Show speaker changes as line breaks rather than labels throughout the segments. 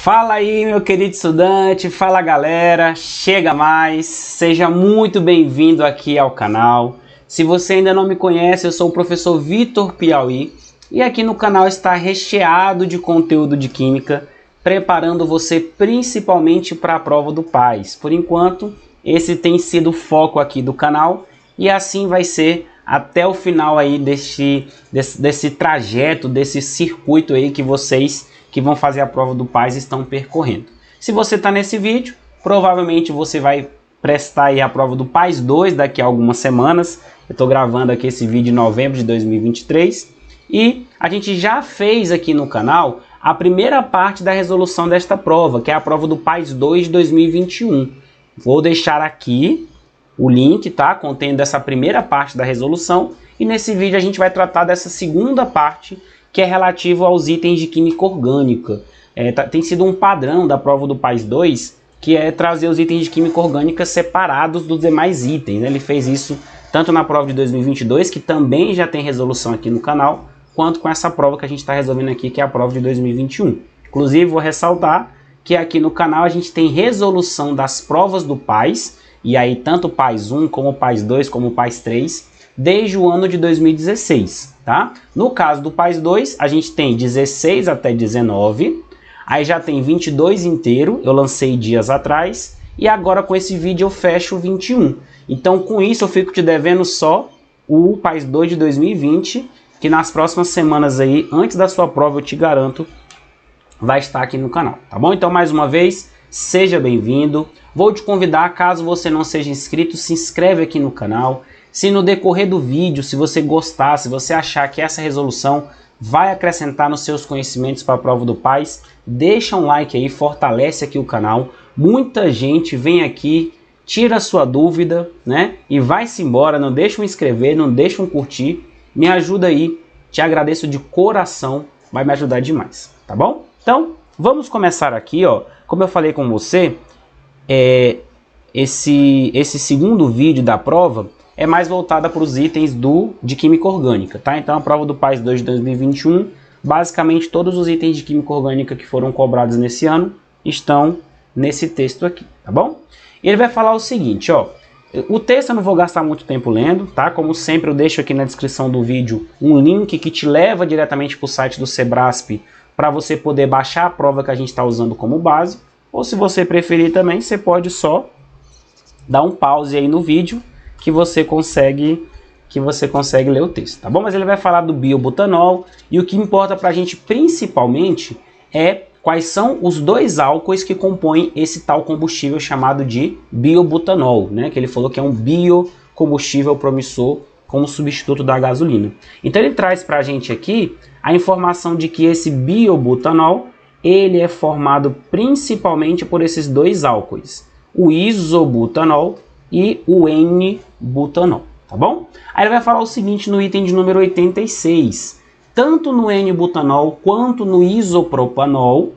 Fala aí, meu querido estudante, fala galera, chega mais, seja muito bem-vindo aqui ao canal. Se você ainda não me conhece, eu sou o professor Vitor Piauí e aqui no canal está recheado de conteúdo de química, preparando você principalmente para a prova do PAS. Por enquanto, esse tem sido o foco aqui do canal e assim vai ser até o final aí desse trajeto, desse circuito aí que vocês que vão fazer a prova do PAS estão percorrendo. Se você está nesse vídeo, provavelmente você vai prestar aí a prova do PAS 2 daqui a algumas semanas. Eu estou gravando aqui esse vídeo em novembro de 2023 e a gente já fez aqui no canal a primeira parte da resolução desta prova, que é a prova do PAS 2 de 2021. Vou deixar aqui o link, tá? Contendo essa primeira parte da resolução e nesse vídeo a gente vai tratar dessa segunda parte, que é relativo aos itens de química orgânica. Tem sido um padrão da prova do PAS 2, que é trazer os itens de química orgânica separados dos demais itens, né? Ele fez isso tanto na prova de 2022, que também já tem resolução aqui no canal, quanto com essa prova que a gente está resolvendo aqui, que é a prova de 2021. Inclusive, vou ressaltar que aqui no canal a gente tem resolução das provas do PAS, e aí tanto o PAS 1, como o PAS 2, como o PAS 3, desde o ano de 2016, tá? No caso do PAS 2, a gente tem 16 até 19, aí já tem 22 inteiro, eu lancei dias atrás, e agora com esse vídeo eu fecho o 21. Então com isso eu fico te devendo só o PAS 2 de 2020, que nas próximas semanas aí, antes da sua prova, eu te garanto, vai estar aqui no canal, tá bom? Então mais uma vez, seja bem-vindo. Vou te convidar, caso você não seja inscrito, se inscreve aqui no canal. Se no decorrer do vídeo, se você gostar, se você achar que essa resolução vai acrescentar nos seus conhecimentos para a prova do PAS, deixa um like aí, fortalece aqui o canal. Muita gente vem aqui, tira a sua dúvida, né? E vai-se embora, não deixa um inscrever, não deixa um curtir. Me ajuda aí, te agradeço de coração, vai me ajudar demais, tá bom? Então, vamos começar aqui, ó. Como eu falei com você, esse segundo vídeo da prova é mais voltada para os itens de química orgânica, tá? Então a prova do PAS 2 de 2021, basicamente todos os itens de química orgânica que foram cobrados nesse ano estão nesse texto aqui, tá bom? E ele vai falar o seguinte, ó, o texto eu não vou gastar muito tempo lendo, tá? Como sempre eu deixo aqui na descrição do vídeo um link que te leva diretamente para o site do Sebrasp para você poder baixar a prova que a gente está usando como base, ou se você preferir também, você pode só dar um pause aí no vídeo que você consegue ler o texto, tá bom? Mas ele vai falar do biobutanol e o que importa para a gente principalmente é quais são os dois álcoois que compõem esse tal combustível chamado de biobutanol, né? Que ele falou que é um biocombustível promissor como substituto da gasolina. Então ele traz para a gente aqui a informação de que esse biobutanol ele é formado principalmente por esses dois álcoois, o isobutanol e o N-butanol, tá bom? Aí ele vai falar o seguinte no item de número 86, tanto no N-butanol quanto no isopropanol,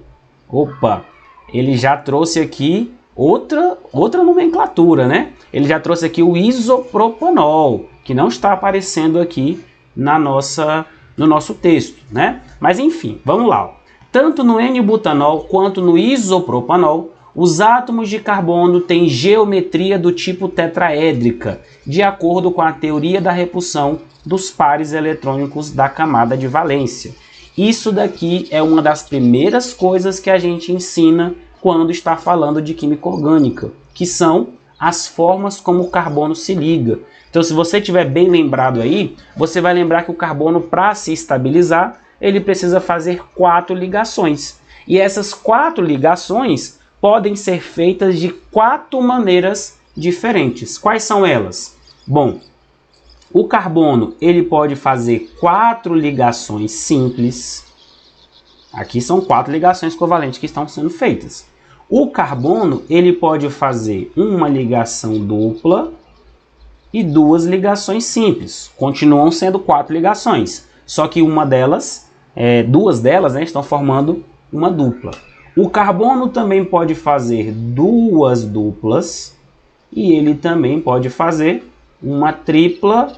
ele já trouxe aqui outra nomenclatura, né? Ele já trouxe aqui o isopropanol, que não está aparecendo aqui no nosso texto, né? Mas enfim, vamos lá, ó. Tanto no N-butanol quanto no isopropanol, os átomos de carbono têm geometria do tipo tetraédrica, de acordo com a teoria da repulsão dos pares eletrônicos da camada de valência. Isso daqui é uma das primeiras coisas que a gente ensina quando está falando de química orgânica, que são as formas como o carbono se liga. Então, se você tiver bem lembrado aí, você vai lembrar que o carbono, para se estabilizar, ele precisa fazer 4 ligações. E essas 4 ligações podem ser feitas de 4 maneiras diferentes. Quais são elas? Bom, o carbono ele pode fazer 4 ligações simples. Aqui são 4 ligações covalentes que estão sendo feitas. O carbono ele pode fazer uma ligação dupla e 2 ligações simples. Continuam sendo 4 ligações, só que duas delas, né, estão formando uma dupla. O carbono também pode fazer 2 duplas e ele também pode fazer uma tripla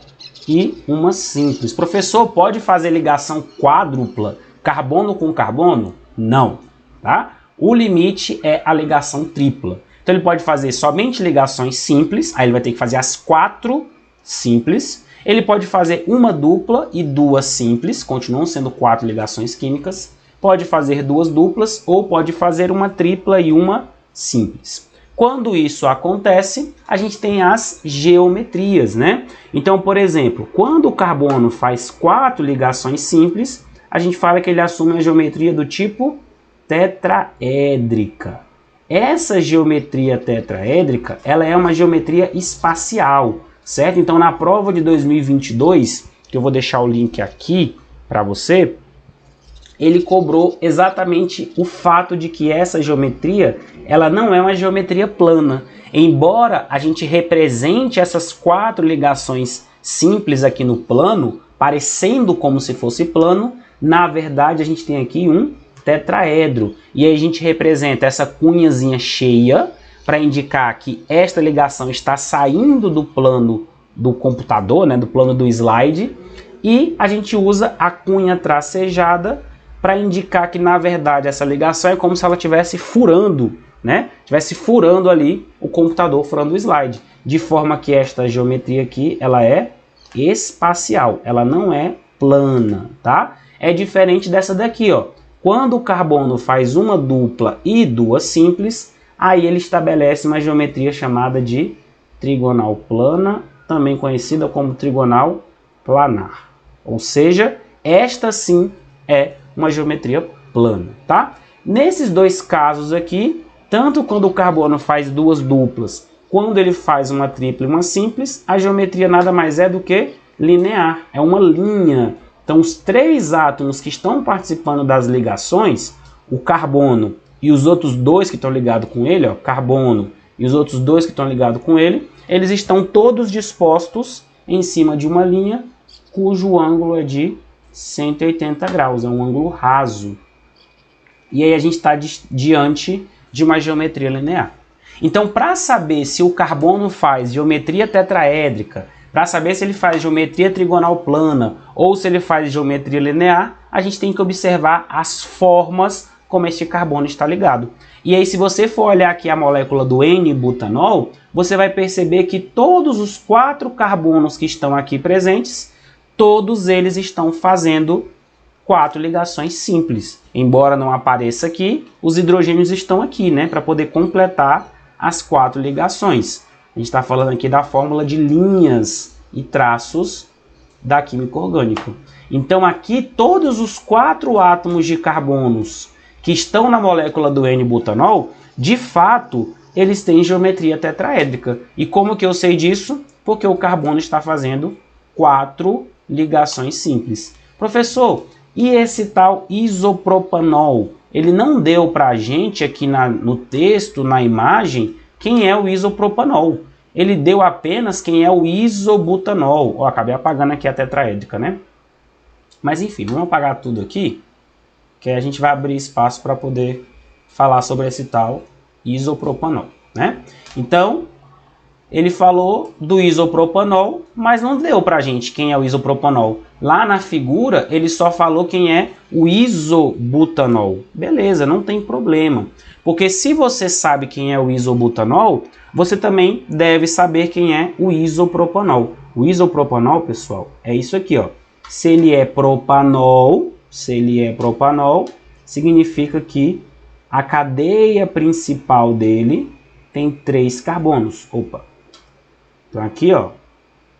e uma simples. Professor, pode fazer ligação quádrupla, carbono com carbono? Não, tá? O limite é a ligação tripla. Então ele pode fazer somente ligações simples, aí ele vai ter que fazer as 4 simples. Ele pode fazer uma dupla e 2 simples, continuam sendo 4 ligações químicas. Pode fazer 2 duplas ou pode fazer uma tripla e uma simples. Quando isso acontece, a gente tem as geometrias, né? Então, por exemplo, quando o carbono faz 4 ligações simples, a gente fala que ele assume a geometria do tipo tetraédrica. Essa geometria tetraédrica, ela é uma geometria espacial, certo? Então, na prova de 2022, que eu vou deixar o link aqui para você, ele cobrou exatamente o fato de que essa geometria, ela não é uma geometria plana. Embora a gente represente essas 4 ligações simples aqui no plano, parecendo como se fosse plano, na verdade a gente tem aqui um tetraedro. E aí a gente representa essa cunhazinha cheia para indicar que esta ligação está saindo do plano do computador, né, do plano do slide, e a gente usa a cunha tracejada para indicar que, na verdade, essa ligação é como se ela estivesse furando, né? Estivesse furando ali o computador, furando o slide. De forma que esta geometria aqui, ela é espacial, ela não é plana, tá? É diferente dessa daqui, ó. Quando o carbono faz uma dupla e 2 simples, aí ele estabelece uma geometria chamada de trigonal plana, também conhecida como trigonal planar. Ou seja, esta sim é uma geometria plana, tá? Nesses 2 casos aqui, tanto quando o carbono faz 2 duplas, quando ele faz uma tripla e uma simples, a geometria nada mais é do que linear, é uma linha. Então, os 3 átomos que estão participando das ligações, o carbono e os outros 2 que estão ligados com ele, ó, carbono e os outros 2 que estão ligados com ele, eles estão todos dispostos em cima de uma linha cujo ângulo é de 180 graus, é um ângulo raso. E aí a gente está diante de uma geometria linear. Então, para saber se o carbono faz geometria tetraédrica, para saber se ele faz geometria trigonal plana ou se ele faz geometria linear, a gente tem que observar as formas como este carbono está ligado. E aí, se você for olhar aqui a molécula do N-butanol, você vai perceber que todos os 4 carbonos que estão aqui presentes, todos eles estão fazendo 4 ligações simples. Embora não apareça aqui, os hidrogênios estão aqui, né, para poder completar as 4 ligações. A gente está falando aqui da fórmula de linhas e traços da química orgânica. Então aqui todos os 4 átomos de carbonos que estão na molécula do N-butanol, de fato, eles têm geometria tetraédrica. E como que eu sei disso? Porque o carbono está fazendo 4 ligações simples. Professor, e esse tal isopropanol? Ele não deu para a gente aqui no texto, na imagem, quem é o isopropanol. Ele deu apenas quem é o isobutanol. Ó, acabei apagando aqui a tetraédrica, né? Mas enfim, vamos apagar tudo aqui, que aí a gente vai abrir espaço para poder falar sobre esse tal isopropanol, né? Então, ele falou do isopropanol, mas não deu pra gente quem é o isopropanol. Lá na figura, ele só falou quem é o isobutanol. Beleza, não tem problema. Porque se você sabe quem é o isobutanol, você também deve saber quem é o isopropanol. O isopropanol, pessoal, é isso aqui, ó. Se ele é propanol, significa que a cadeia principal dele tem 3 carbonos. Opa! Então aqui, ó,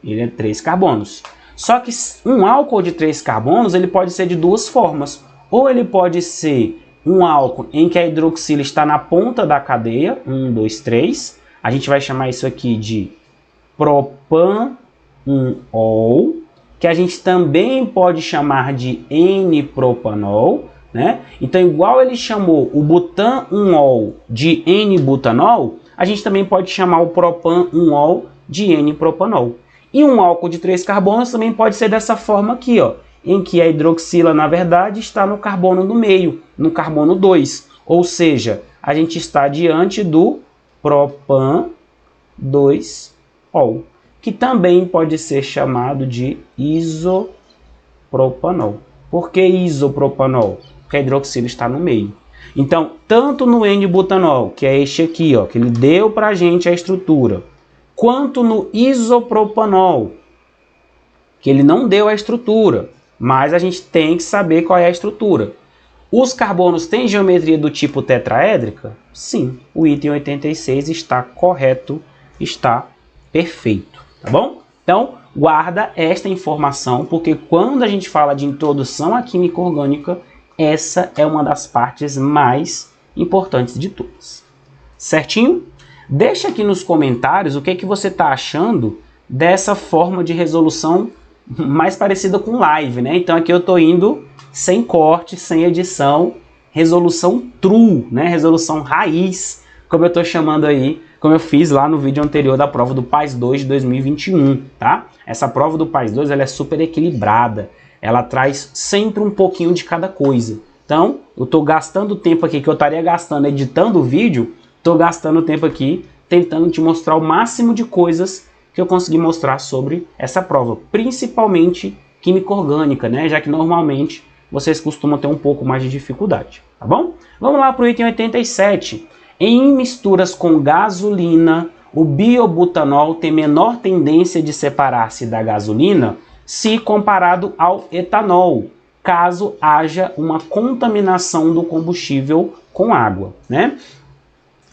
ele é 3 carbonos. Só que um álcool de 3 carbonos, ele pode ser de 2 formas. Ou ele pode ser um álcool em que a hidroxila está na ponta da cadeia, 1, 2, 3. A gente vai chamar isso aqui de propanol, que a gente também pode chamar de N-propanol, né? Então, igual ele chamou o butanol de N-butanol, a gente também pode chamar o propanol de N-propanol. E um álcool de 3 carbonos também pode ser dessa forma aqui, ó, em que a hidroxila, na verdade, está no carbono do meio, no carbono 2. Ou seja, a gente está diante do propan 2-ol, que também pode ser chamado de isopropanol. Por que isopropanol? Porque a hidroxila está no meio. Então, tanto no N-butanol, que é este aqui, ó, que ele deu para a gente a estrutura, quanto no isopropanol, que ele não deu a estrutura, mas a gente tem que saber qual é a estrutura. Os carbonos têm geometria do tipo tetraédrica? Sim, o item 86 está correto, está perfeito, tá bom? Então, guarda esta informação, porque quando a gente fala de introdução à química orgânica, essa é uma das partes mais importantes de todas. Certinho? Deixa aqui nos comentários o que você está achando dessa forma de resolução mais parecida com live, né? Então aqui eu estou indo sem corte, sem edição, resolução true, né? Resolução raiz, como eu estou chamando aí, como eu fiz lá no vídeo anterior da prova do PAS 2 de 2021, tá? Essa prova do PAS 2 ela é super equilibrada, ela traz sempre um pouquinho de cada coisa. Então, eu estou gastando tempo aqui que eu estaria gastando editando o vídeo, estou gastando tempo aqui tentando te mostrar o máximo de coisas que eu consegui mostrar sobre essa prova, principalmente química orgânica, né? Já que normalmente vocês costumam ter um pouco mais de dificuldade, tá bom? Vamos lá para o item 87. Em misturas com gasolina, o biobutanol tem menor tendência de separar-se da gasolina se comparado ao etanol, caso haja uma contaminação do combustível com água, né?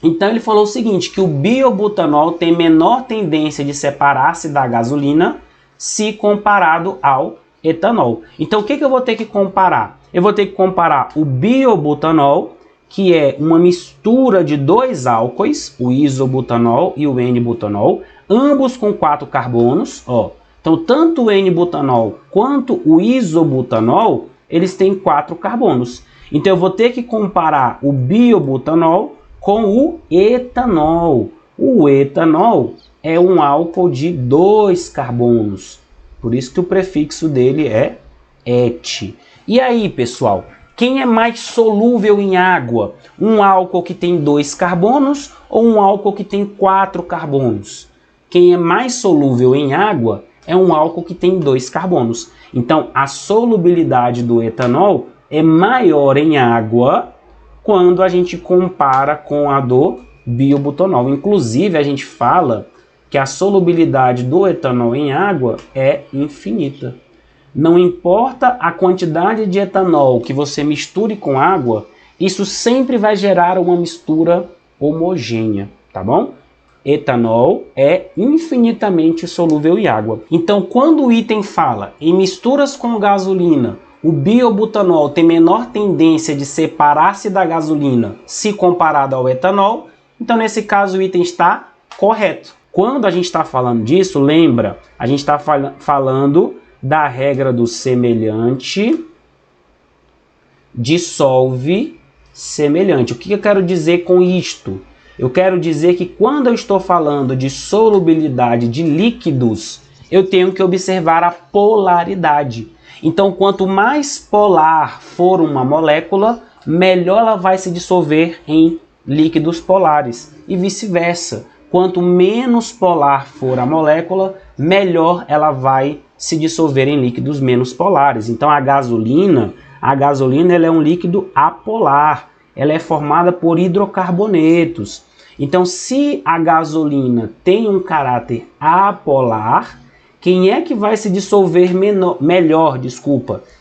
Então ele falou o seguinte, que o biobutanol tem menor tendência de separar-se da gasolina se comparado ao etanol. Então o que eu vou ter que comparar? Eu vou ter que comparar o biobutanol, que é uma mistura de dois álcoois, o isobutanol e o N-butanol, ambos com 4 carbonos, ó. Então tanto o N-butanol quanto o isobutanol, eles têm 4 carbonos. Então eu vou ter que comparar o biobutanol com o etanol. O etanol é um álcool de 2 carbonos, por isso que o prefixo dele é et. E aí, pessoal, quem é mais solúvel em água? Um álcool que tem 2 carbonos ou um álcool que tem 4 carbonos? Quem é mais solúvel em água é um álcool que tem 2 carbonos. Então, a solubilidade do etanol é maior em água quando a gente compara com a do biobutanol. Inclusive, a gente fala que a solubilidade do etanol em água é infinita. Não importa a quantidade de etanol que você misture com água, isso sempre vai gerar uma mistura homogênea, tá bom? Etanol é infinitamente solúvel em água. Então, quando o item fala em misturas com gasolina, o biobutanol tem menor tendência de separar-se da gasolina se comparado ao etanol, então nesse caso o item está correto. Quando a gente está falando disso, lembra, a gente está falando da regra do semelhante dissolve semelhante. O que eu quero dizer com isto? Eu quero dizer que quando eu estou falando de solubilidade de líquidos, eu tenho que observar a polaridade. Então, quanto mais polar for uma molécula, melhor ela vai se dissolver em líquidos polares e vice-versa. Quanto menos polar for a molécula, melhor ela vai se dissolver em líquidos menos polares. Então, a gasolina ela é um líquido apolar. Ela é formada por hidrocarbonetos. Então, se a gasolina tem um caráter apolar, quem é que vai se dissolver melhor?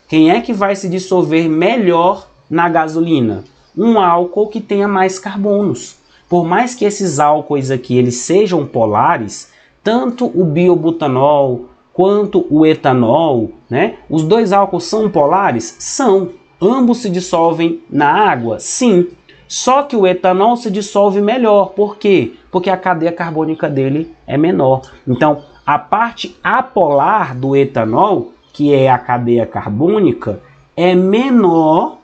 Quem é que vai se dissolver melhor na gasolina? Um álcool que tenha mais carbonos. Por mais que esses álcoois aqui eles sejam polares, tanto o biobutanol quanto o etanol, né? Os dois álcools são polares? São. Ambos se dissolvem na água? Sim. Só que o etanol se dissolve melhor. Por quê? Porque a cadeia carbônica dele é menor. Então, a parte apolar do etanol, que é a cadeia carbônica, é menor.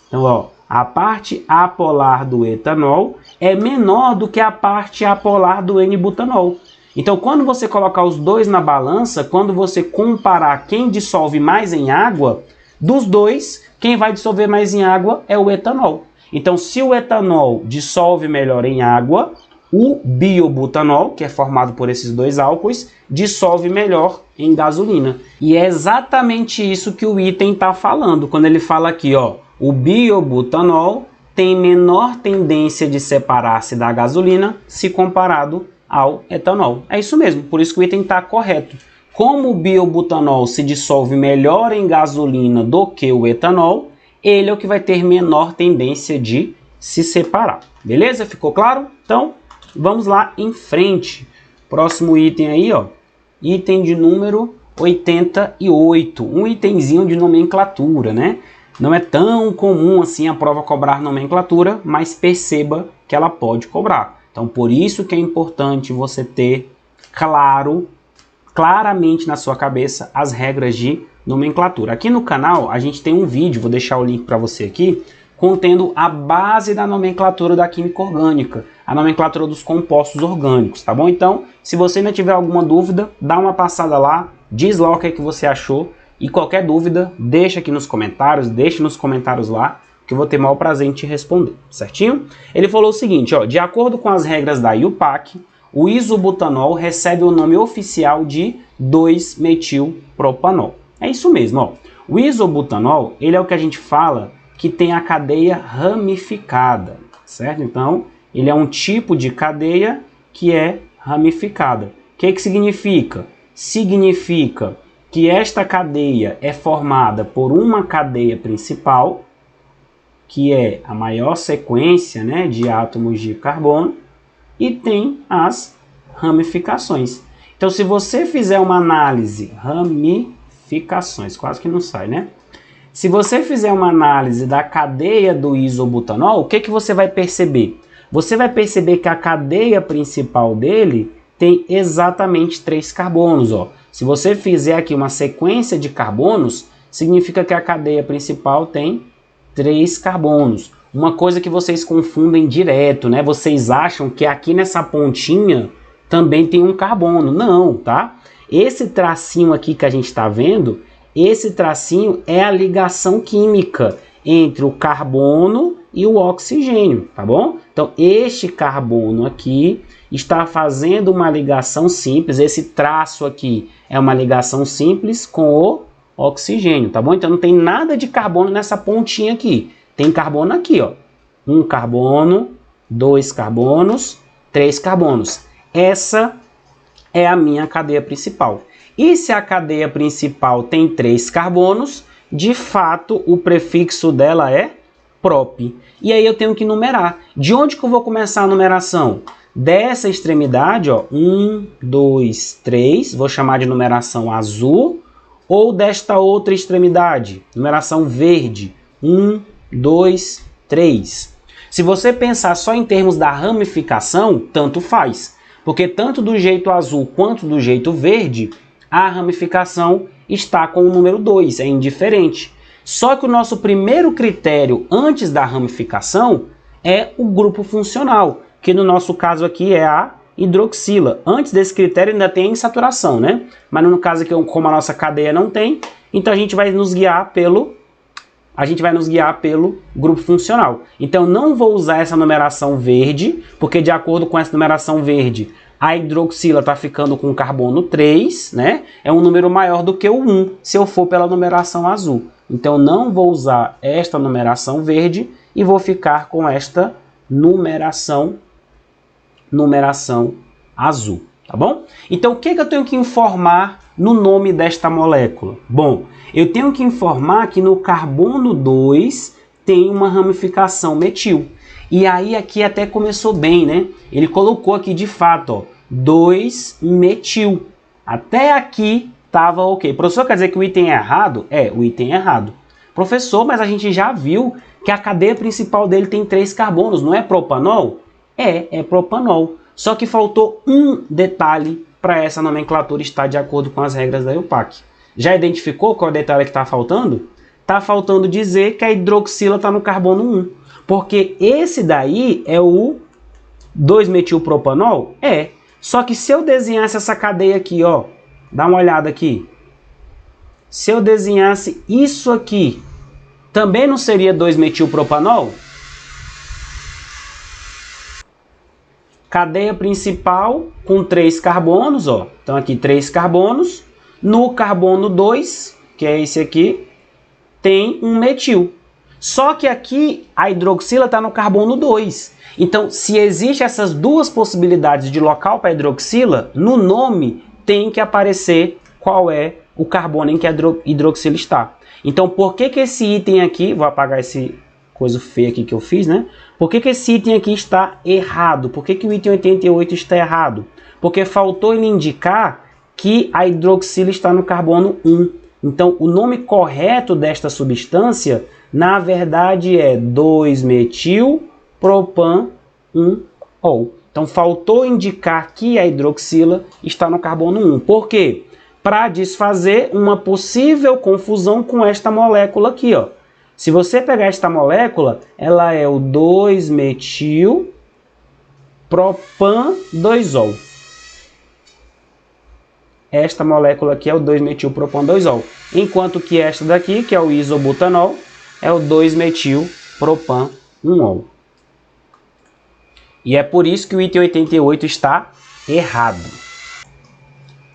Então, ó, a parte apolar do etanol é menor do que a parte apolar do N-butanol. Então, quando você colocar os dois na balança, quando você comparar quem dissolve mais em água, dos dois, quem vai dissolver mais em água é o etanol. Então, se o etanol dissolve melhor em água, o biobutanol, que é formado por esses dois álcoois, dissolve melhor em gasolina. E é exatamente isso que o item está falando, quando ele fala aqui, ó, o biobutanol tem menor tendência de separar-se da gasolina se comparado ao etanol. É isso mesmo, por isso que o item está correto. Como o biobutanol se dissolve melhor em gasolina do que o etanol, ele é o que vai ter menor tendência de se separar. Beleza? Ficou claro? Então, vamos lá em frente. Próximo item aí, ó. Item de número 88. Um itemzinho de nomenclatura, né? Não é tão comum assim a prova cobrar nomenclatura, mas perceba que ela pode cobrar. Então, por isso que é importante você ter claramente na sua cabeça as regras de nomenclatura. Aqui no canal a gente tem um vídeo, vou deixar o link para você aqui, contendo a base da nomenclatura da química orgânica, a nomenclatura dos compostos orgânicos, tá bom? Então, se você ainda tiver alguma dúvida, dá uma passada lá, diz lá o que é que você achou, e qualquer dúvida, deixa aqui nos comentários, lá, que eu vou ter o maior prazer em te responder, certinho? Ele falou o seguinte, ó, de acordo com as regras da IUPAC, o isobutanol recebe o nome oficial de 2-metilpropanol. É isso mesmo, ó. O isobutanol, ele é o que a gente fala que tem a cadeia ramificada, certo? Então, ele é um tipo de cadeia que é ramificada. O que significa? Significa que esta cadeia é formada por uma cadeia principal, que é a maior sequência, né, de átomos de carbono, e tem as ramificações. Então, se você fizer uma análise, ramificações, quase que não sai, né? Se você fizer uma análise da cadeia do isobutanol, o que que você vai perceber? Você vai perceber que a cadeia principal dele tem exatamente 3 carbonos, ó. Se você fizer aqui uma sequência de carbonos, significa que a cadeia principal tem 3 carbonos. Uma coisa que vocês confundem direto, né? Vocês acham que aqui nessa pontinha também tem um carbono. Não, tá? Esse tracinho aqui que a gente está vendo, esse tracinho é a ligação química entre o carbono e o oxigênio, tá bom? Então, este carbono aqui está fazendo uma ligação simples. Esse traço aqui é uma ligação simples com o oxigênio, tá bom? Então, não tem nada de carbono nessa pontinha aqui. Tem carbono aqui, ó. 1 carbono, 2 carbonos, 3 carbonos. Essa é a minha cadeia principal. E se a cadeia principal tem 3 carbonos, de fato o prefixo dela é prop. E aí eu tenho que numerar. De onde que eu vou começar a numeração? Dessa extremidade, ó, 1, 2, 3, vou chamar de numeração azul, ou desta outra extremidade, numeração verde, 1, 2, 3. Se você pensar só em termos da ramificação, tanto faz. Porque tanto do jeito azul quanto do jeito verde, a ramificação está com o número 2, é indiferente. Só que o nosso primeiro critério antes da ramificação é o grupo funcional, que no nosso caso aqui é a hidroxila. Antes desse critério ainda tem a insaturação, né? Mas no caso aqui, como a nossa cadeia não tem, então a gente vai nos guiar pelo grupo funcional. Então não vou usar essa numeração verde, porque de acordo com essa numeração verde, a hidroxila está ficando com carbono 3, né? É um número maior do que o 1, se eu for pela numeração azul. Então não vou usar esta numeração verde e vou ficar com esta numeração azul, tá bom? Então o que eu tenho que informar no nome desta molécula? Bom, eu tenho que informar que no carbono 2 tem uma ramificação metil. E aí aqui até começou bem, né? Ele colocou aqui de fato, ó, 2-metil. Até aqui estava ok. Professor, quer dizer que o item é errado? É, o item é errado. Professor, mas a gente já viu que a cadeia principal dele tem 3 carbonos, não é propanol? É propanol. Só que faltou um detalhe para essa nomenclatura estar de acordo com as regras da IUPAC. Já identificou qual é o detalhe que está faltando? Está faltando dizer que a hidroxila está no carbono 1. Porque esse daí é o 2-metilpropanol? É. Só que se eu desenhasse essa cadeia aqui, ó, dá uma olhada aqui. Se eu desenhasse isso aqui, também não seria 2-metilpropanol? Cadeia principal com 3 carbonos, ó. Então aqui 3 carbonos. No carbono 2, que é esse aqui, tem um metil. Só que aqui a hidroxila está no carbono 2. Então, se existem essas duas possibilidades de local para hidroxila, no nome tem que aparecer qual é o carbono em que a hidroxila está. Então, por que esse item aqui, vou apagar esse coisa feia aqui que eu fiz, né? Por que esse item aqui está errado? Por que o item 88 está errado? Porque faltou ele indicar que a hidroxila está no carbono 1. Então, o nome correto desta substância, na verdade, é 2-metil-propan-1-ol. Então, faltou indicar que a hidroxila está no carbono 1. Por quê? Para desfazer uma possível confusão com esta molécula aqui, ó. Se você pegar esta molécula, ela é o 2-metil-propan-2-ol. Esta molécula aqui é o 2-metil-propan-2-ol. Enquanto que esta daqui, que é o isobutanol, é o 2-metil-propan-1-ol. E é por isso que o item 88 está errado.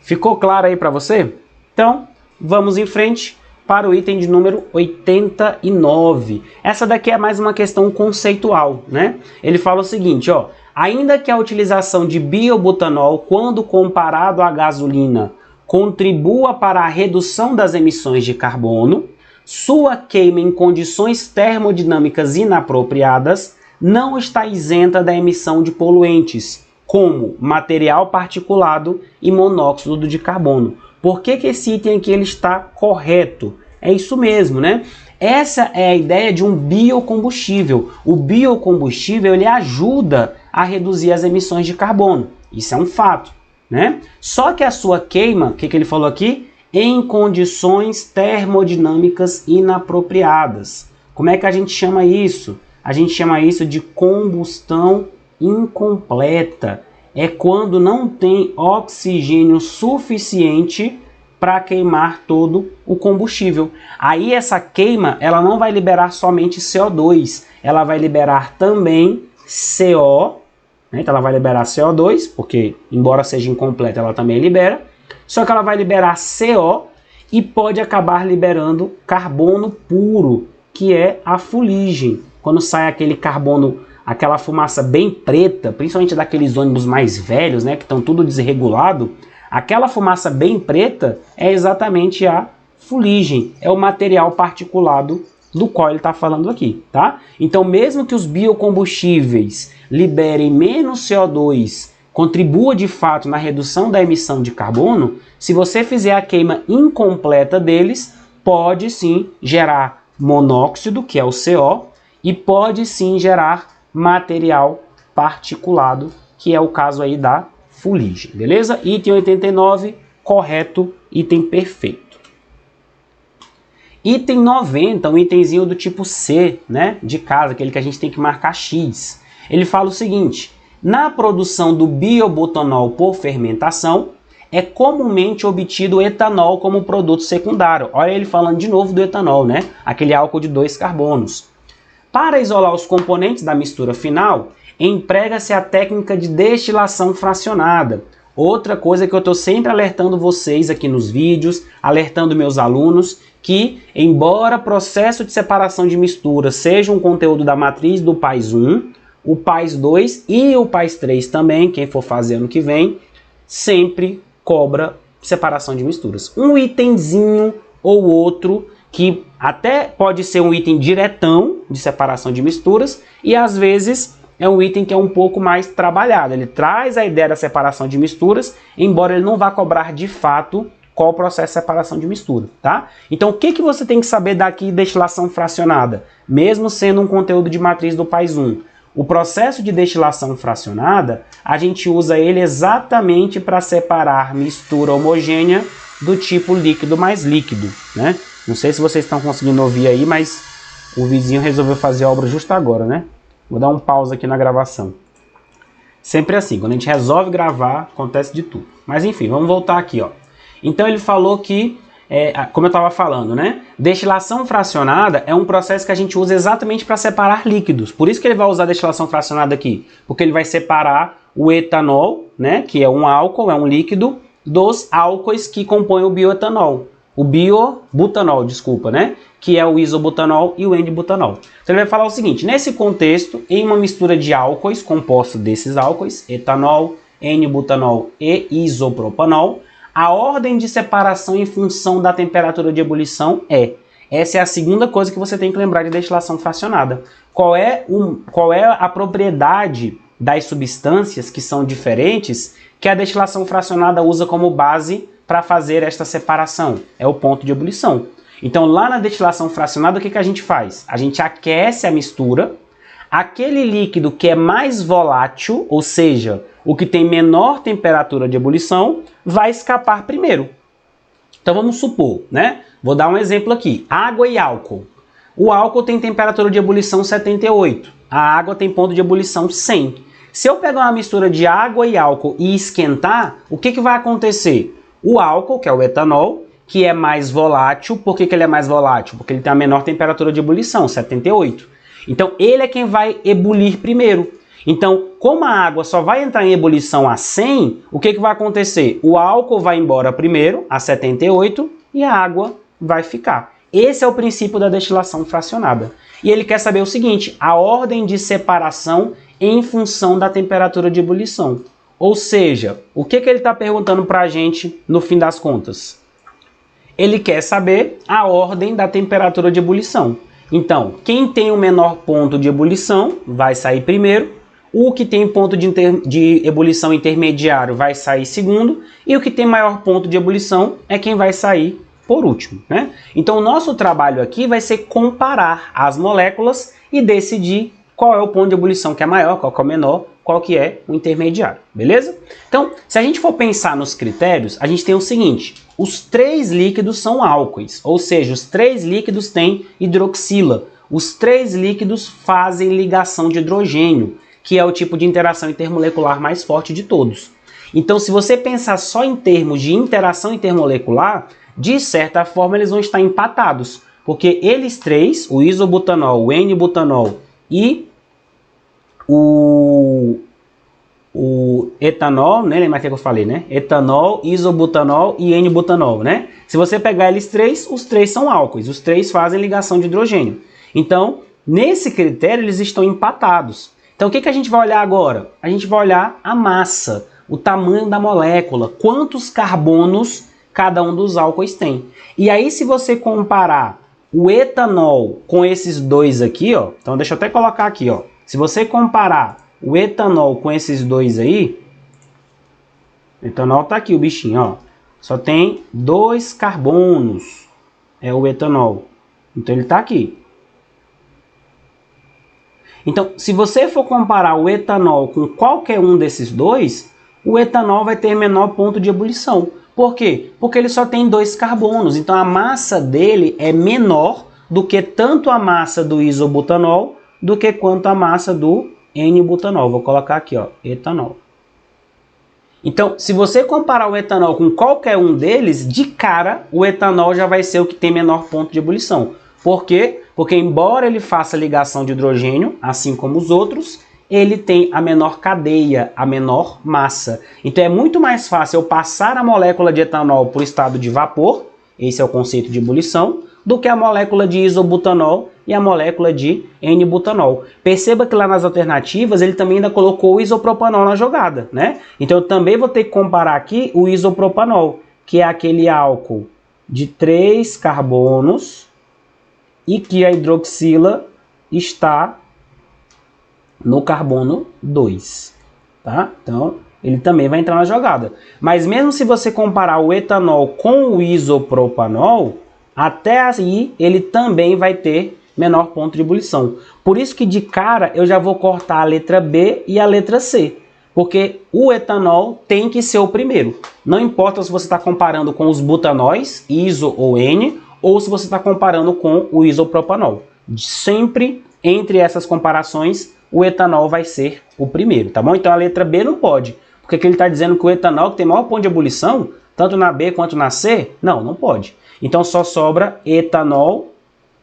Ficou claro aí para você? Então, vamos em frente para o item de número 89. Essa daqui é mais uma questão conceitual, né? Ele fala o seguinte, ó. Ainda que a utilização de biobutanol, quando comparado à gasolina, contribua para a redução das emissões de carbono, sua queima em condições termodinâmicas inapropriadas não está isenta da emissão de poluentes, como material particulado e monóxido de carbono. Por que esse item aqui ele está correto? É isso mesmo, né? Essa é a ideia de um biocombustível. O biocombustível ele ajuda a reduzir as emissões de carbono. Isso é um fato, né? Só que a sua queima, o que ele falou aqui? Em condições termodinâmicas inapropriadas. Como é que a gente chama isso? A gente chama isso de combustão incompleta. É quando não tem oxigênio suficiente para queimar todo o combustível. Aí essa queima, ela não vai liberar somente CO2, ela vai liberar também CO, né? Então ela vai liberar CO2, porque embora seja incompleta, ela também libera, só que ela vai liberar CO e pode acabar liberando carbono puro, que é a fuligem. Quando sai aquele carbono, aquela fumaça bem preta, principalmente daqueles ônibus mais velhos, né, que estão tudo desregulado, aquela fumaça bem preta é exatamente a fuligem, é o material particulado do qual ele está falando aqui, tá? Então, mesmo que os biocombustíveis liberem menos CO2, contribua de fato na redução da emissão de carbono, se você fizer a queima incompleta deles, pode sim gerar monóxido, que é o CO, e pode sim gerar material particulado, que é o caso aí da fuligem, beleza? Item 89, correto, item perfeito. Item 90, um itemzinho do tipo C, né, de casa, aquele que a gente tem que marcar X. Ele fala o seguinte: na produção do biobutanol por fermentação, é comumente obtido etanol como produto secundário. Olha ele falando de novo do etanol, né, aquele álcool de 2 carbonos. Para isolar os componentes da mistura final, emprega-se a técnica de destilação fracionada. Outra coisa que eu estou sempre alertando vocês aqui nos vídeos, alertando meus alunos, que embora o processo de separação de mistura seja um conteúdo da matriz do PAS 1, o PAS 2 e o PAS 3 também, quem for fazer ano que vem, sempre cobra separação de misturas. Um itemzinho ou outro que até pode ser um item diretão de separação de misturas e às vezes é um item que é um pouco mais trabalhado. Ele traz a ideia da separação de misturas, embora ele não vá cobrar de fato qual o processo de separação de mistura, tá? Então o que você tem que saber daqui de destilação fracionada? Mesmo sendo um conteúdo de matriz do PAS 1, o processo de destilação fracionada, a gente usa ele exatamente para separar mistura homogênea do tipo líquido mais líquido, né? Não sei se vocês estão conseguindo ouvir aí, mas o vizinho resolveu fazer a obra justo agora, né? Vou dar um pause aqui na gravação. Sempre assim, quando a gente resolve gravar, acontece de tudo. Mas enfim, vamos voltar aqui, ó. Então ele falou que, como eu estava falando, né? Destilação fracionada é um processo que a gente usa exatamente para separar líquidos. Por isso que ele vai usar destilação fracionada aqui. Porque ele vai separar o etanol, né? Que é um álcool, é um líquido, dos álcoois que compõem o bioetanol. o biobutanol, desculpa, né? Que é o isobutanol e o N-butanol. Então ele vai falar o seguinte: nesse contexto, em uma mistura de álcoois, composto desses álcoois, etanol, N-butanol e isopropanol, a ordem de separação em função da temperatura de ebulição é... Essa é a segunda coisa que você tem que lembrar de destilação fracionada. Qual é a propriedade das substâncias que são diferentes que a destilação fracionada usa como base para fazer esta separação? É o ponto de ebulição. Então, lá na destilação fracionada, o que a gente faz? A gente aquece a mistura, aquele líquido que é mais volátil, ou seja, o que tem menor temperatura de ebulição, vai escapar primeiro. Então, vamos supor, né? Vou dar um exemplo aqui. Água e álcool. O álcool tem temperatura de ebulição 78. A água tem ponto de ebulição 100. Se eu pegar uma mistura de água e álcool e esquentar, o que vai acontecer? O álcool, que é o etanol, que é mais volátil. Por que ele é mais volátil? Porque ele tem a menor temperatura de ebulição, 78. Então, ele é quem vai ebulir primeiro. Então, como a água só vai entrar em ebulição a 100, o que vai acontecer? O álcool vai embora primeiro, a 78, e a água vai ficar. Esse é o princípio da destilação fracionada. E ele quer saber o seguinte: a ordem de separação em função da temperatura de ebulição. Ou seja, o que ele está perguntando para a gente no fim das contas? Ele quer saber a ordem da temperatura de ebulição. Então, quem tem o menor ponto de ebulição vai sair primeiro, o que tem ponto de ebulição intermediário vai sair segundo, e o que tem maior ponto de ebulição é quem vai sair por último, né? Então, o nosso trabalho aqui vai ser comparar as moléculas e decidir qual é o ponto de ebulição que é maior, qual que é o menor, qual que é o intermediário, beleza? Então, se a gente for pensar nos critérios, a gente tem o seguinte: os 3 líquidos são álcoois, ou seja, os 3 líquidos têm hidroxila. Os 3 líquidos fazem ligação de hidrogênio, que é o tipo de interação intermolecular mais forte de todos. Então, se você pensar só em termos de interação intermolecular, de certa forma eles vão estar empatados, porque eles 3, o isobutanol, o N-butanol e o etanol, né? Lembra que eu falei, né? Etanol, isobutanol e N-butanol, né? Se você pegar eles 3, os 3 são álcoois, os 3 fazem ligação de hidrogênio. Então, nesse critério, eles estão empatados. Então, o que a gente vai olhar agora? A gente vai olhar a massa, o tamanho da molécula, quantos carbonos cada um dos álcoois tem. E aí, se você comparar o etanol com esses dois aqui, ó, então deixa eu até colocar aqui, ó. Se você comparar o etanol com esses dois aí, o etanol tá aqui, o bichinho, ó. Só tem 2 carbonos, é o etanol. Então ele tá aqui. Então, se você for comparar o etanol com qualquer um desses dois, o etanol vai ter menor ponto de ebulição. Por quê? Porque ele só tem 2 carbonos. Então, a massa dele é menor do que tanto a massa do isobutanol do que quanto a massa do N-butanol. Vou colocar aqui, ó, etanol. Então, se você comparar o etanol com qualquer um deles, de cara, o etanol já vai ser o que tem menor ponto de ebulição. Por quê? Porque embora ele faça ligação de hidrogênio, assim como os outros, ele tem a menor cadeia, a menor massa. Então é muito mais fácil eu passar a molécula de etanol para o estado de vapor, esse é o conceito de ebulição, do que a molécula de isobutanol e a molécula de N-butanol. Perceba que lá nas alternativas ele também ainda colocou o isopropanol na jogada, né? Então eu também vou ter que comparar aqui o isopropanol, que é aquele álcool de 3 carbonos e que a hidroxila está no carbono 2, tá? Então, ele também vai entrar na jogada. Mas mesmo se você comparar o etanol com o isopropanol, até aí ele também vai ter menor ponto de ebulição. Por isso que de cara eu já vou cortar a letra B e a letra C, porque o etanol tem que ser o primeiro. Não importa se você está comparando com os butanóis, iso ou N, ou se você está comparando com o isopropanol. Sempre entre essas comparações, o etanol vai ser o primeiro, tá bom? Então a letra B não pode, porque aqui ele está dizendo que o etanol que tem maior ponto de ebulição, tanto na B quanto na C, não pode. Então só sobra etanol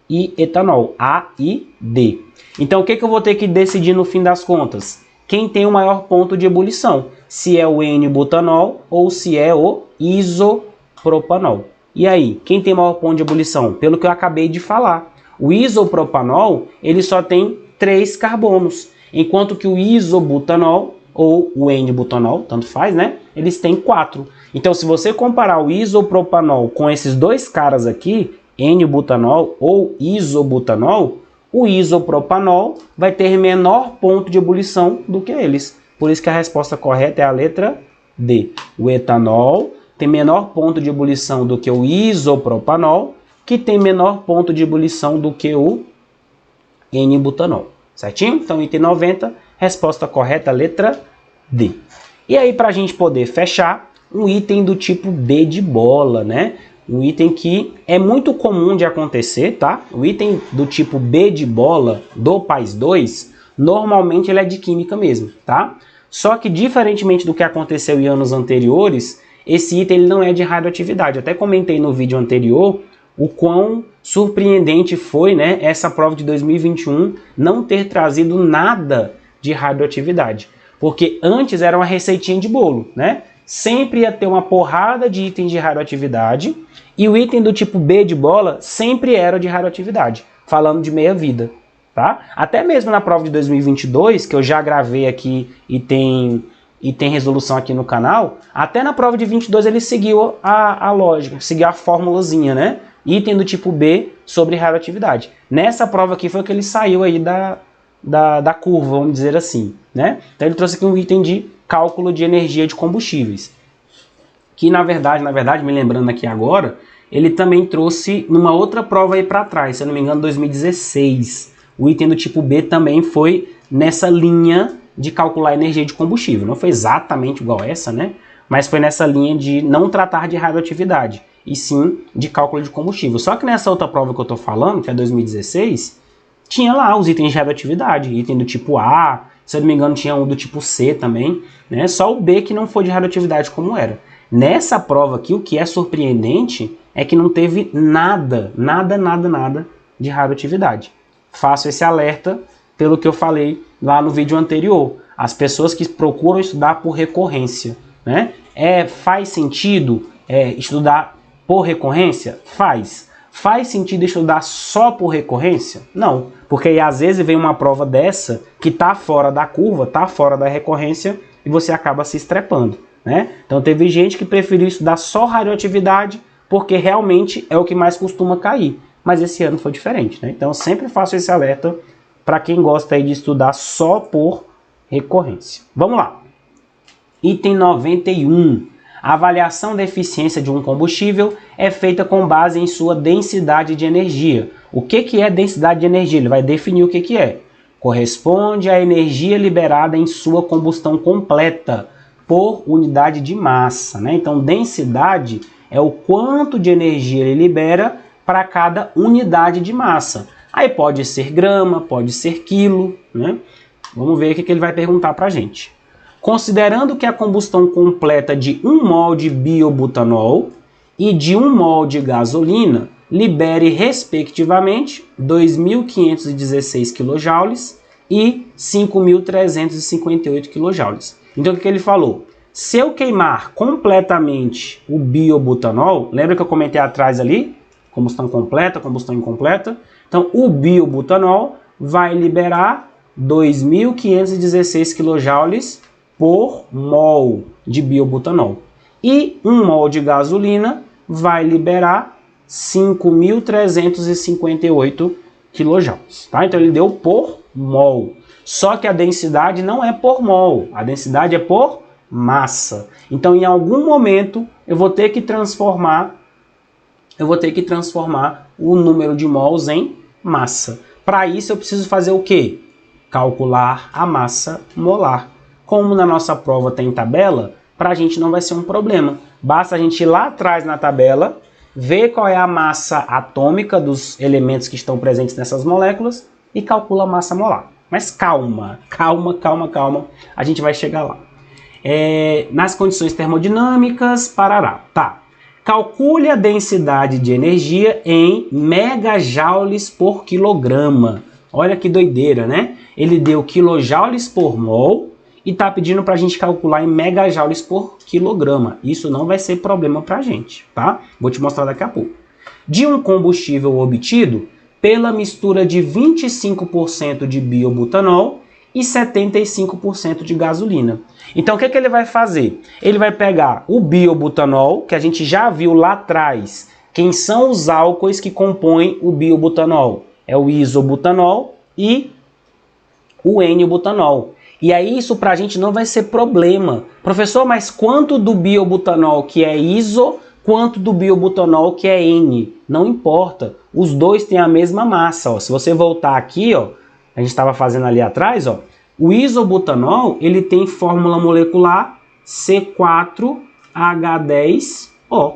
e etanol, A e D. Então o que eu vou ter que decidir no fim das contas? Quem tem o maior ponto de ebulição, se é o N-butanol ou se é o isopropanol. E aí, quem tem maior ponto de ebulição? Pelo que eu acabei de falar. O isopropanol, ele só tem 3 carbonos, enquanto que o isobutanol, ou o N-butanol, tanto faz, né? Eles têm 4. Então, se você comparar o isopropanol com esses dois caras aqui, N-butanol ou isobutanol, o isopropanol vai ter menor ponto de ebulição do que eles. Por isso que a resposta correta é a letra D. O etanol tem menor ponto de ebulição do que o isopropanol, que tem menor ponto de ebulição do que o N-butanol. Certinho? Então, item 90, resposta correta, letra D. E aí, para a gente poder fechar, um item do tipo B de bola, né? Um item que é muito comum de acontecer, tá? O item do tipo B de bola do PAS 2, normalmente ele é de química mesmo, tá? Só que, diferentemente do que aconteceu em anos anteriores, esse item ele não é de radioatividade. Eu até comentei no vídeo anterior o quão surpreendente foi, né, essa prova de 2021 não ter trazido nada de radioatividade. Porque antes era uma receitinha de bolo, né? Sempre ia ter uma porrada de itens de radioatividade e o item do tipo B de bola sempre era de radioatividade, falando de meia-vida, tá? Até mesmo na prova de 2022, que eu já gravei aqui e tem resolução aqui no canal, até na prova de 22 ele seguiu a lógica, seguiu a formulazinha, né? Item do tipo B sobre radioatividade. Nessa prova aqui foi que ele saiu aí da curva, vamos dizer assim, né? Então ele trouxe aqui um item de cálculo de energia de combustíveis, que na verdade, me lembrando aqui agora, ele também trouxe numa outra prova aí para trás, se eu não me engano, 2016. O item do tipo B também foi nessa linha de calcular a energia de combustível. Não foi exatamente igual essa, né? Mas foi nessa linha de não tratar de radioatividade, e sim de cálculo de combustível. Só que nessa outra prova que eu estou falando, que é 2016, tinha lá os itens de radioatividade, item do tipo A, se eu não me engano tinha um do tipo C também, né? Só o B que não foi de radioatividade como era. Nessa prova aqui, o que é surpreendente é que não teve nada de radioatividade. Faço esse alerta pelo que eu falei lá no vídeo anterior. As pessoas que procuram estudar por recorrência, né? Faz sentido estudar por recorrência? Faz. Faz sentido estudar só por recorrência? Não, porque aí, às vezes vem uma prova dessa que está fora da curva, está fora da recorrência e você acaba se estrepando, né? Então teve gente que preferiu estudar só radioatividade porque realmente é o que mais costuma cair, mas esse ano foi diferente, né? Então eu sempre faço esse alerta para quem gosta aí de estudar só por recorrência. Vamos lá. Item 91. A avaliação da eficiência de um combustível é feita com base em sua densidade de energia. O que é densidade de energia? Ele vai definir o que é. Corresponde à energia liberada em sua combustão completa por unidade de massa, né? Então, densidade é o quanto de energia ele libera para cada unidade de massa. Aí pode ser grama, pode ser quilo, né? Vamos ver o que ele vai perguntar para a gente. Considerando que a combustão completa de 1 mol de biobutanol e de 1 mol de gasolina libere, respectivamente, 2.516 kJ e 5.358 kJ. Então, o que ele falou? Se eu queimar completamente o biobutanol, lembra que eu comentei atrás ali? Combustão completa, combustão incompleta. Então, o biobutanol vai liberar 2.516 kJ por mol de biobutanol. E 1 mol de gasolina vai liberar 5.358 kJ. Tá? Então ele deu por mol. Só que a densidade não é por mol, a densidade é por massa. Então em algum momento eu vou ter que transformar o número de mols em massa. Para isso eu preciso fazer o quê? Calcular a massa molar. Como na nossa prova tem tabela, para a gente não vai ser um problema. Basta a gente ir lá atrás na tabela, ver qual é a massa atômica dos elementos que estão presentes nessas moléculas e calcula a massa molar. Mas calma, a gente vai chegar lá. Nas condições termodinâmicas, parará. Tá. Calcule a densidade de energia em megajoules por quilograma. Olha que doideira, né? Ele deu quilojoules por mol e está pedindo para a gente calcular em megajoules por quilograma. Isso não vai ser problema para a gente, tá? Vou te mostrar daqui a pouco. De um combustível obtido pela mistura de 25% de biobutanol e 75% de gasolina. Então, o que ele vai fazer? Ele vai pegar o biobutanol, que a gente já viu lá atrás. Quem são os álcoois que compõem o biobutanol? É o isobutanol e o N-butanol. E aí isso para a gente não vai ser problema. Professor, mas quanto do biobutanol que é iso, quanto do biobutanol que é N? Não importa. Os dois têm a mesma massa. Ó. Se você voltar aqui, ó, a gente estava fazendo ali atrás, ó, o isobutanol ele tem fórmula molecular C4H10O.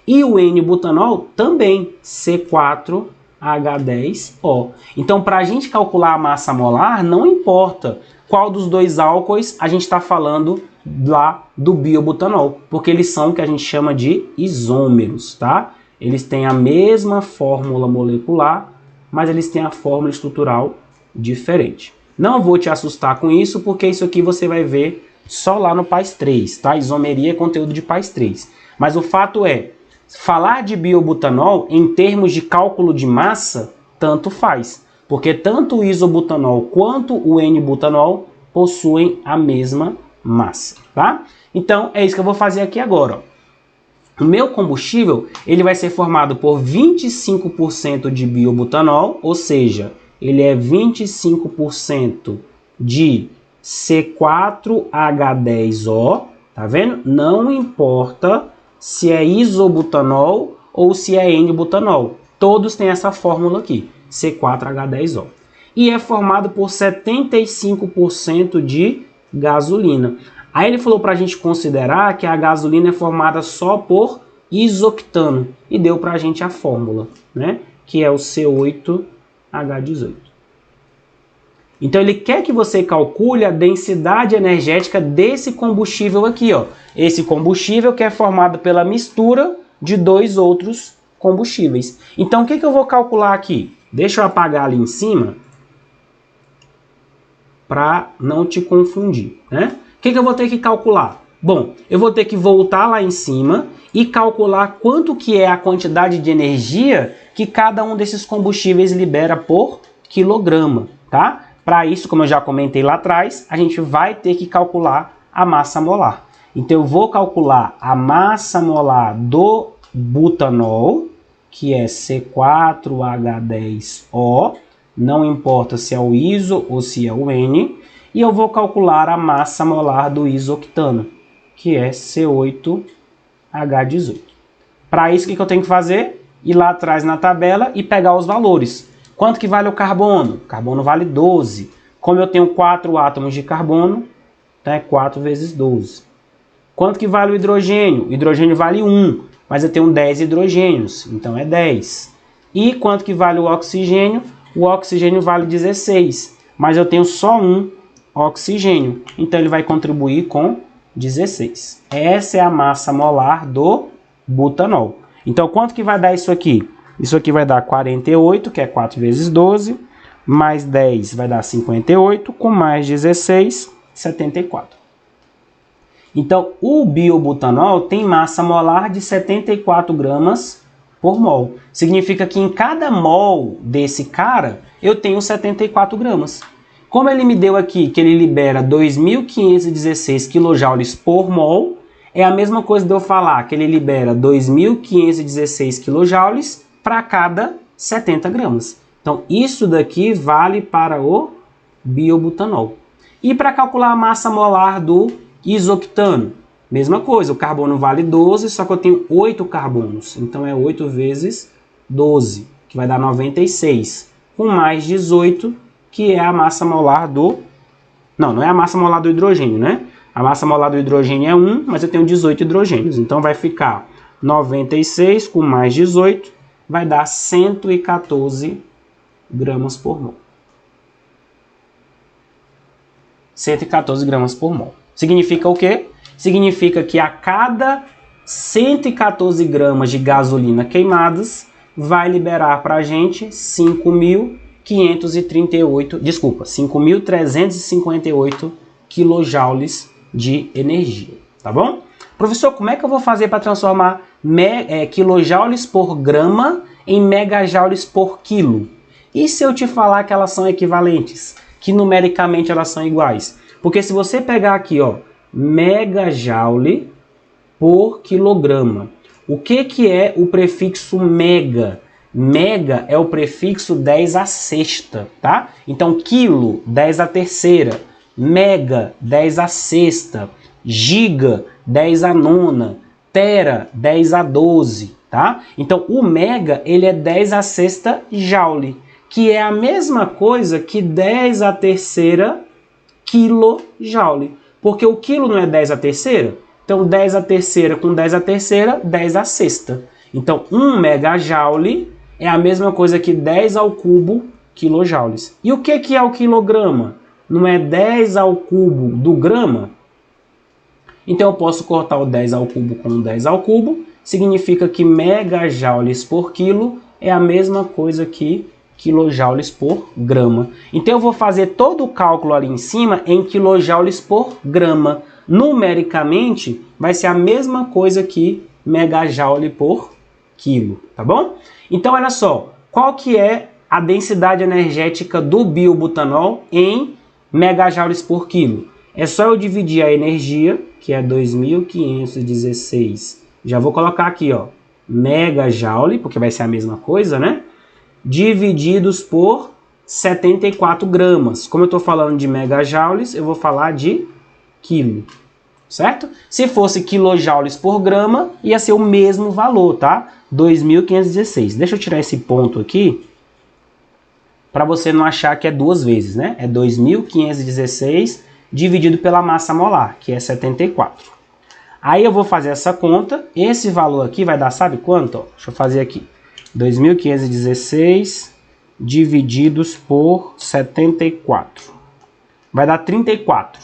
E o N-butanol também, C4H10O. Então, para a gente calcular a massa molar, não importa qual dos dois álcoois a gente está falando lá do biobutanol, porque eles são o que a gente chama de isômeros, tá? Eles têm a mesma fórmula molecular, mas eles têm a fórmula estrutural diferente. Não vou te assustar com isso, porque isso aqui você vai ver só lá no PAS 3, tá? Isomeria é conteúdo de PAS 3. Mas o fato é, falar de biobutanol em termos de cálculo de massa, tanto faz. Porque tanto o isobutanol quanto o N-butanol possuem a mesma massa, tá? Então, é isso que eu vou fazer aqui agora, ó. O meu combustível, ele vai ser formado por 25% de biobutanol, ou seja, ele é 25% de C4H10O, tá vendo? Não importa se é isobutanol ou se é N-butanol. Todos têm essa fórmula aqui, C4H10O. E é formado por 75% de gasolina. Aí ele falou para a gente considerar que a gasolina é formada só por isoctano. E deu para a gente a fórmula, né? Que é o C8H18. Então ele quer que você calcule a densidade energética desse combustível aqui, ó. Esse combustível que é formado pela mistura de dois outros combustíveis. Então o que eu vou calcular aqui? Deixa eu apagar ali em cima para não te confundir, né? O que eu vou ter que calcular? Bom, eu vou ter que voltar lá em cima e calcular quanto que é a quantidade de energia que cada um desses combustíveis libera por quilograma, tá? Para isso, como eu já comentei lá atrás, a gente vai ter que calcular a massa molar. Então eu vou calcular a massa molar do butanol, que é C4H10O, não importa se é o iso ou se é o N, e eu vou calcular a massa molar do isoctano, que é C8H18. Para isso, o que eu tenho que fazer? Ir lá atrás na tabela e pegar os valores. Quanto que vale o carbono? O carbono vale 12. Como eu tenho 4 átomos de carbono, então é 4 vezes 12. Quanto que vale o hidrogênio? O hidrogênio vale 1, mas eu tenho 10 hidrogênios, então é 10. E quanto que vale o oxigênio? O oxigênio vale 16, mas eu tenho só um oxigênio, então ele vai contribuir com 16. Essa é a massa molar do butanol. Então quanto que vai dar isso aqui? Isso aqui vai dar 48, que é 4 vezes 12, mais 10 vai dar 58, com mais 16, 74. Então, o biobutanol tem massa molar de 74 gramas por mol. Significa que em cada mol desse cara, eu tenho 74 gramas. Como ele me deu aqui que ele libera 2.516 kJ por mol, é a mesma coisa de eu falar que ele libera 2.516 kJ para cada 70 gramas. Então, isso daqui vale para o biobutanol. E para calcular a massa molar do isoctano, mesma coisa, o carbono vale 12, só que eu tenho 8 carbonos. Então, é 8 vezes 12, que vai dar 96. Com mais 18, que é a massa molar do... Não é a massa molar do hidrogênio, né? A massa molar do hidrogênio é 1, mas eu tenho 18 hidrogênios. Então, vai ficar 96 com mais 18, vai dar 114 gramas por mol. 114 gramas por mol. Significa o quê? Significa que a cada 114 gramas de gasolina queimadas, vai liberar para a gente 5.358 quilojoules de energia, tá bom? Professor, como é que eu vou fazer para transformar quilojoules por grama em megajoules por quilo? E se eu te falar que elas são equivalentes? Que numericamente elas são iguais? Porque se você pegar aqui, ó, megajoule por quilograma. O que é o prefixo mega? Mega é o prefixo 10 à sexta, tá? Então, quilo, 10 à terceira. Mega, 10 à sexta. Giga, 10 à nona. Tera, 10 à 12, tá? Então, o mega, ele é 10 à sexta joule, que é a mesma coisa que 10 à terceira quilojoule. Porque o quilo não é 10 à terceira? Então, 10 à terceira com 10 à terceira, 10 à sexta. Então, 1 megajoule é a mesma coisa que 10 ao cubo quilojoules. E o que é o quilograma? Não é 10 ao cubo do grama? Então, eu posso cortar o 10 ao cubo com o 10 ao cubo. Significa que megajoules por quilo é a mesma coisa que quilojoules por grama. Então, eu vou fazer todo o cálculo ali em cima em quilojoules por grama. Numericamente, vai ser a mesma coisa que megajoule por quilo, tá bom? Então, olha só, qual que é a densidade energética do biobutanol em megajoules por quilo? É só eu dividir a energia, que é 2.516. Já vou colocar aqui, ó, megajoule, porque vai ser a mesma coisa, né? Divididos por 74 gramas. Como eu estou falando de megajoules, eu vou falar de quilo, certo? Se fosse quilojoules por grama, ia ser o mesmo valor, tá? 2.516. Deixa eu tirar esse ponto aqui, para você não achar que é duas vezes, né? É 2.516 dividido pela massa molar, que é 74. Aí eu vou fazer essa conta, esse valor aqui vai dar, sabe quanto? Ó, deixa eu fazer aqui. 2.516 divididos por 74. Vai dar 34.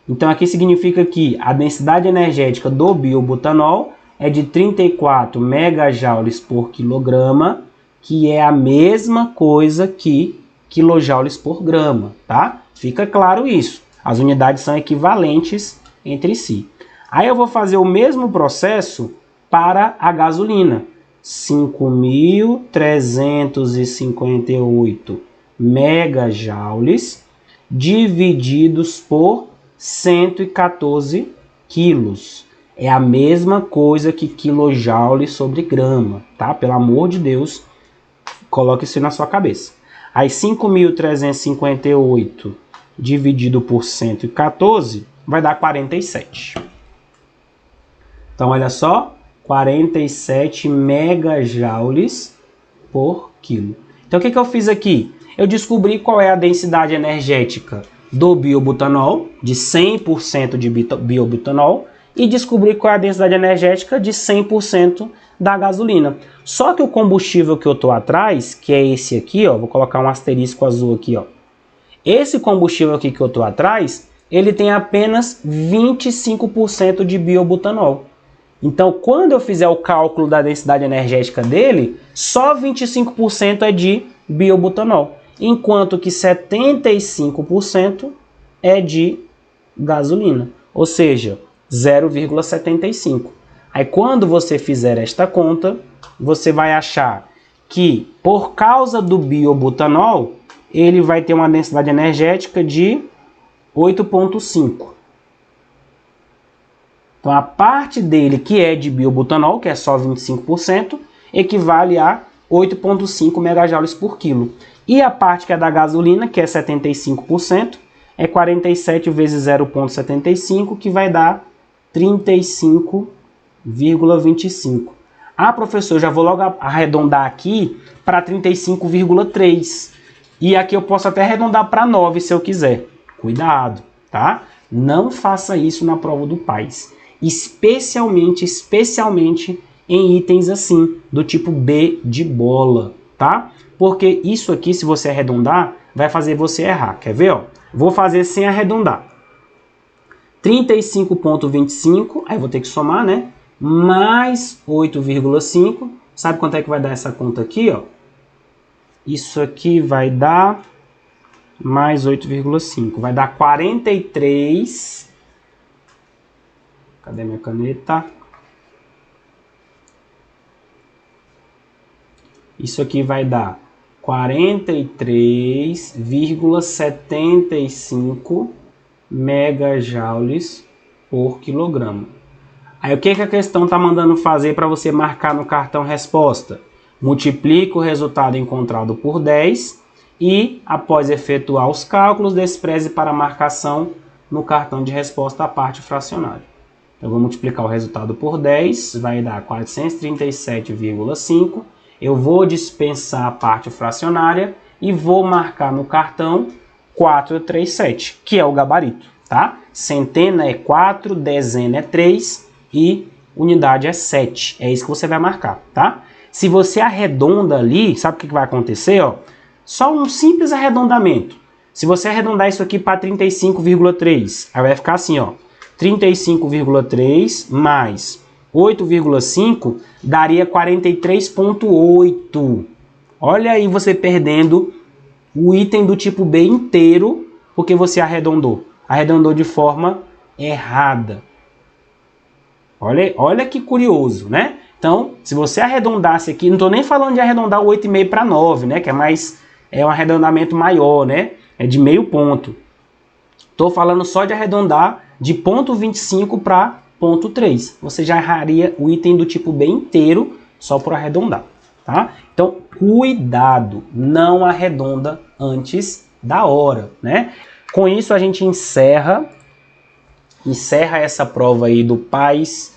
Então aqui significa que a densidade energética do biobutanol é de 34 megajoules por quilograma, que é a mesma coisa que quilojoules por grama, tá? Fica claro isso. As unidades são equivalentes entre si. Aí eu vou fazer o mesmo processo para a gasolina. 5.358 megajoules divididos por 114 quilos. É a mesma coisa que quilojoule sobre grama, tá? Pelo amor de Deus, coloque isso na sua cabeça. Aí 5.358 dividido por 114 vai dar 47. Então, olha só, 47 megajoules por quilo. Então, o que eu fiz aqui? Eu descobri qual é a densidade energética do biobutanol, de 100% de biobutanol, e descobri qual é a densidade energética de 100% da gasolina. Só que o combustível que eu estou atrás, que é esse aqui, ó, vou colocar um asterisco azul aqui, ó. Esse combustível aqui que eu estou atrás, ele tem apenas 25% de biobutanol. Então, quando eu fizer o cálculo da densidade energética dele, só 25% é de biobutanol, enquanto que 75% é de gasolina, ou seja, 0,75. Aí, quando você fizer esta conta, você vai achar que, por causa do biobutanol, ele vai ter uma densidade energética de 8,5. Então, a parte dele que é de biobutanol, que é só 25%, equivale a 8,5 megajoules por quilo. E a parte que é da gasolina, que é 75%, é 47 vezes 0,75, que vai dar 35,25. Ah, professor, já vou logo arredondar aqui para 35,3. E aqui eu posso até arredondar para 9 se eu quiser. Cuidado, tá? Não faça isso na prova do PAS. Especialmente em itens assim, do tipo B de bola, tá? Porque isso aqui, se você arredondar, vai fazer você errar. Quer ver, ó? Vou fazer sem arredondar. 35,25, aí vou ter que somar, né? Mais 8,5. Sabe quanto é que vai dar essa conta aqui, ó? Isso aqui vai dar mais 8,5. Vai dar 43. Cadê minha caneta? Isso aqui vai dar 43,75 megajoules por quilograma. Aí o que a questão está mandando fazer para você marcar no cartão resposta? Multiplica o resultado encontrado por 10 e, após efetuar os cálculos, despreze para a marcação no cartão de resposta a parte fracionária. Eu vou multiplicar o resultado por 10, vai dar 437,5. Eu vou dispensar a parte fracionária e vou marcar no cartão 437, que é o gabarito, tá? Centena é 4, dezena é 3 e unidade é 7. É isso que você vai marcar, tá? Se você arredonda ali, sabe o que vai acontecer, ó? Só um simples arredondamento. Se você arredondar isso aqui para 35,3, aí vai ficar assim, ó. 35,3 mais 8,5 daria 43,8. Olha aí você perdendo o item do tipo B inteiro porque você arredondou. Arredondou de forma errada. Olha que curioso, né? Então, se você arredondasse aqui, não estou nem falando de arredondar o 8,5 para 9, né? Que é um arredondamento maior, né? É de meio ponto. Estou falando só de arredondar de 0,25 para 0,3. Você já erraria o item do tipo B inteiro só por arredondar, tá? Então, cuidado, não arredonda antes da hora, né? Com isso, a gente encerra essa prova aí do PAS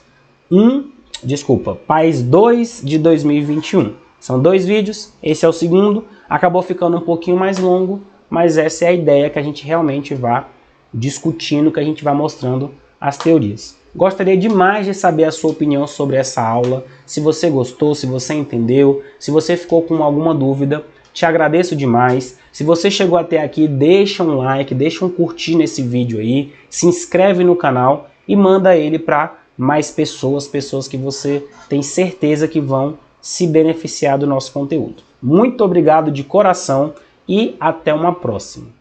2 de 2021. São 2 vídeos, esse é o segundo, acabou ficando um pouquinho mais longo, mas essa é a ideia, que a gente realmente vá discutindo, que a gente vai mostrando as teorias. Gostaria demais de saber a sua opinião sobre essa aula, se você gostou, se você entendeu, se você ficou com alguma dúvida, te agradeço demais. Se você chegou até aqui, deixa um like, deixa um curtir nesse vídeo aí, se inscreve no canal e manda ele para mais pessoas que você tem certeza que vão se beneficiar do nosso conteúdo. Muito obrigado de coração e até uma próxima.